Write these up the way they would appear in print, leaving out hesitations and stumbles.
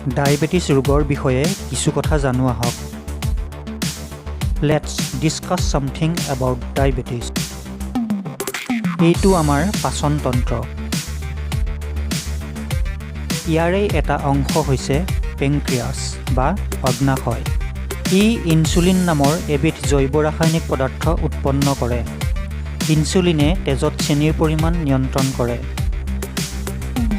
Diabetes ৰোগৰ বিষয়ে কিছু কথা জানো আহক। Let's discuss something about diabetes. এইটো আমাৰ পাচন তন্ত্ৰ। ইয়াৰে এটা অংশ হৈছে পেংক্ৰিয়াছ বা অগ্নাশয়। ই ইনচুলিন নামৰ এবিধ জৈৱ ৰাসায়নিক পদাৰ্থ উৎপন্ন কৰে। ইনচুলিনে তেজত চেনিৰ পৰিমাণ নিয়ন্ত্ৰণ কৰে।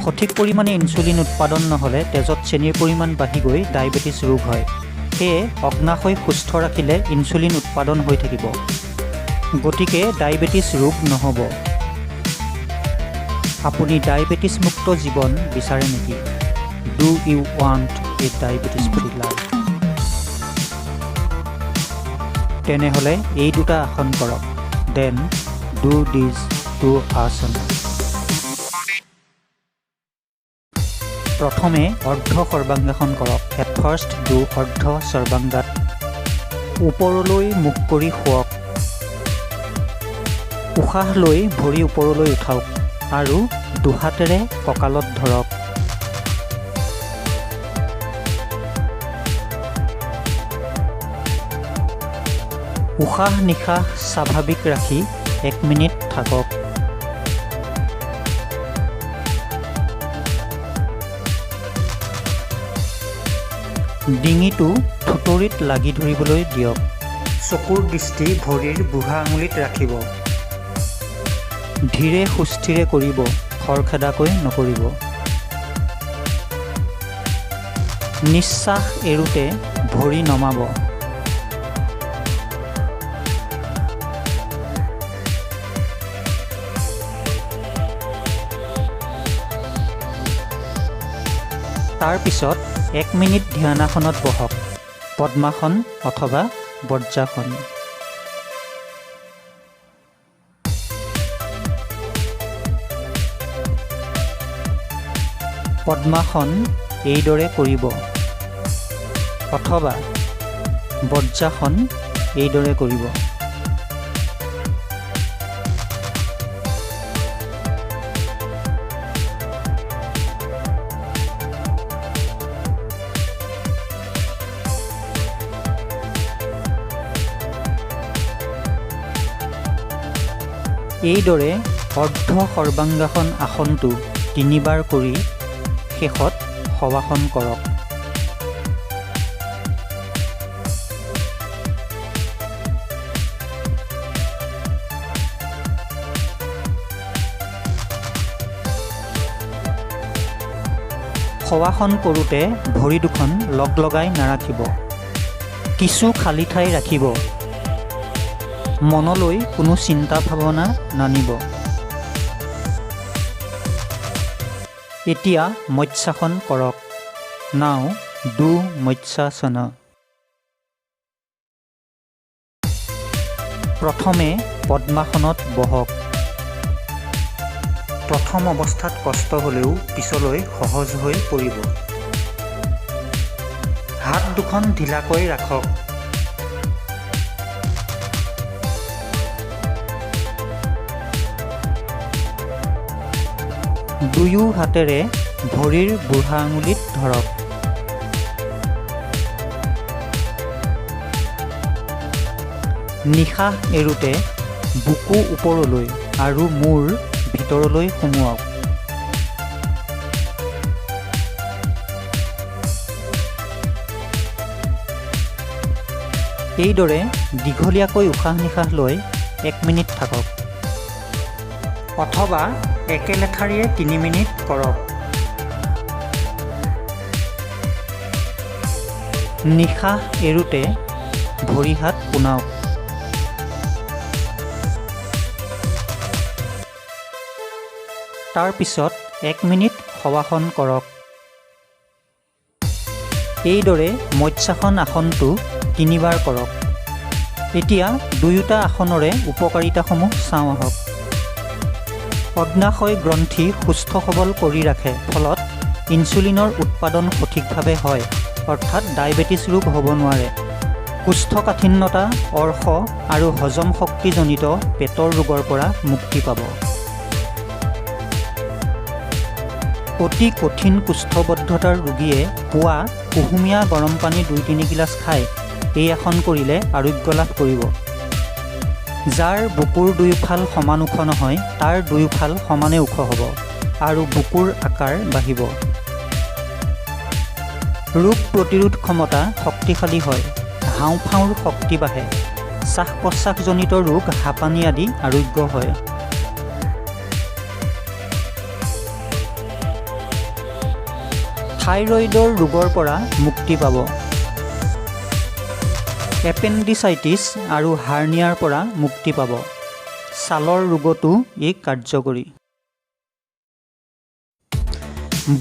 সঠিক পৰিমাণে ইনচুলিন উৎপাদন নহ'লে তেজত চেনিৰ পৰিমাণ বাঢ়ি গৈ ডায়েবেটিছ ৰোগ হয়। সেয়ে অগ্নাশয় সুস্থ ৰাখিলে ইনচুলিন উৎপাদন হৈ থাকিব। গতিকে ডায়েবেটিছ ৰোগ নহ'ব। আপুনি ডায়েবেটিছ মুক্ত জীৱন বিচাৰে নেকি? Do you want a diabetes free life? তেনেহ'লে এই দুটা আসন কৰক। দেন ডু দিজ টু আসন। প্ৰথমে অৰ্ধ সৰ্বাংগাসন কৰক। এট ফাৰ্ষ্ট ডু অৰ্ধ সৰ্বাংগাত। ওপৰলৈ মুখ কৰি শুৱক। উশাহ লৈ ভৰি ওপৰলৈ উঠাওক আৰু দুহাতেৰে কঁকালত ধৰক। উশাহ নিশাহ স্বাভাৱিক ৰাখি 1 মিনিট থাকক। ডিঙিটো থুতৰিত লাগি ধৰিবলৈ দিয়ক। চকুৰ দৃষ্টি ভৰিৰ বুঢ়া আঙুলিত ৰাখিব। ধীৰে সুস্থিৰে কৰিব, খৰখেদাকৈ নকৰিব। নিশ্বাস এৰোঁতে ভৰি নমাব। তাৰ পিছত 1 মিনিট ধ্যানাসনত বহক। পদ্মাসন অথবা বজ্ৰাসন। পদ্মাসন এইদৰে কৰিব অথবা বজ্ৰাসন এইদৰে কৰিব। এইদৰে অৰ্ধ সৰ্বাংগাসন আসনটো 3 বাৰ কৰি শেষত শৱাসন কৰক। শৱাসন কৰোঁতে ভৰি দুখন লগ লগাই নাৰাখিব। কিছু খালী ঠাই ৰাখিব। মনলৈ কোনো চিন্তা ভাৱনা নানিব। এতিয়া মৎস্যাসন কৰক। নাও ডু মৎস্যাসন। প্ৰথমে পদ্মাসনত বহক। প্ৰথম অৱস্থাত কষ্ট হ'লেও পিছলৈ সহজ হৈ পৰিব। হাত দুখন ঢিলাকৈ ৰাখক। দুয়ো হাতেৰে ভৰিৰ বুঢ়া আঙুলিত ধৰক। নিশাহ এৰোঁতে বুকু ওপৰলৈ আৰু মূৰ ভিতৰলৈ সুমুৱাওক। এইদৰে দীঘলীয়াকৈ উশাহ নিশাহ লৈ 1 মিনিট থাকক অথবা একেলেঠাৰিয়ে 3 মিনিট কৰক। নিশাহ এৰোঁতে ভৰি হাত পোনাওক। তাৰ পিছত 1 মিনিট শৱাসন কৰক। এইদৰে মৎস্যাসন আসনটো 3 বাৰ কৰক। এতিয়া দুয়োটা আসনৰে উপকাৰিতাসমূহ চাওঁ আহক। অগ্নাশয় গ্ৰন্থি সুস্থ সবল কৰি ৰাখে, ফলত ইনচুলিনৰ উৎপাদন সঠিকভাৱে হয়, অৰ্থাৎ ডায়েবেটিছ ৰোগ হ'ব নোৱাৰে। কোষ্ঠকাঠিন্যতা, অৰ্শ আৰু হজম শক্তিজনিত পেটৰ ৰোগৰ পৰা মুক্তি পাব। অতি কঠিন কোষ্ঠবদ্ধতাৰ ৰোগীয়ে পুৱা কুহুমীয়া গৰম পানী 2-3 গিলাচ খাই এই আসন কৰিলে আৰোগ্য লাভ কৰিব। যাৰ বুকুৰ দুয়োফাল সমান ওখ নহয় তাৰ দুয়োফাল সমানে ওখ হ'ব আৰু বুকুৰ আকাৰ বাঢ়িব। ৰোগ প্ৰতিৰোধ ক্ষমতা শক্তিশালী হয়, হাওঁফাওঁৰ শক্তি বাঢ়ে, শ্বাস প্ৰশ্বাসজনিত ৰোগ হাঁপানি আদি আৰোগ্য হয়। থাইৰয়ডৰ ৰোগৰ পৰা মুক্তি পাব। এপেণ্ডিচাইটিছ আৰু হাৰ্নিয়াৰ পৰা মুক্তি পাব। ছালৰ ৰোগতো ই কাৰ্যকৰী।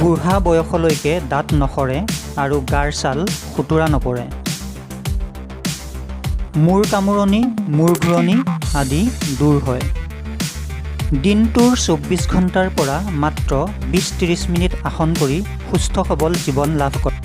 বুঢ়া বয়সলৈকে দাঁত নসৰে আৰু গাৰ ছাল খুতুৰা নপৰে। মূৰ কামোৰণি, মূৰ ঘূৰণি আদি দূৰ হয়। দিনটোৰ 24 ঘণ্টাৰ পৰা মাত্ৰ 20-30 মিনিট আসন কৰি সুস্থ সবল জীৱন লাভ কৰে।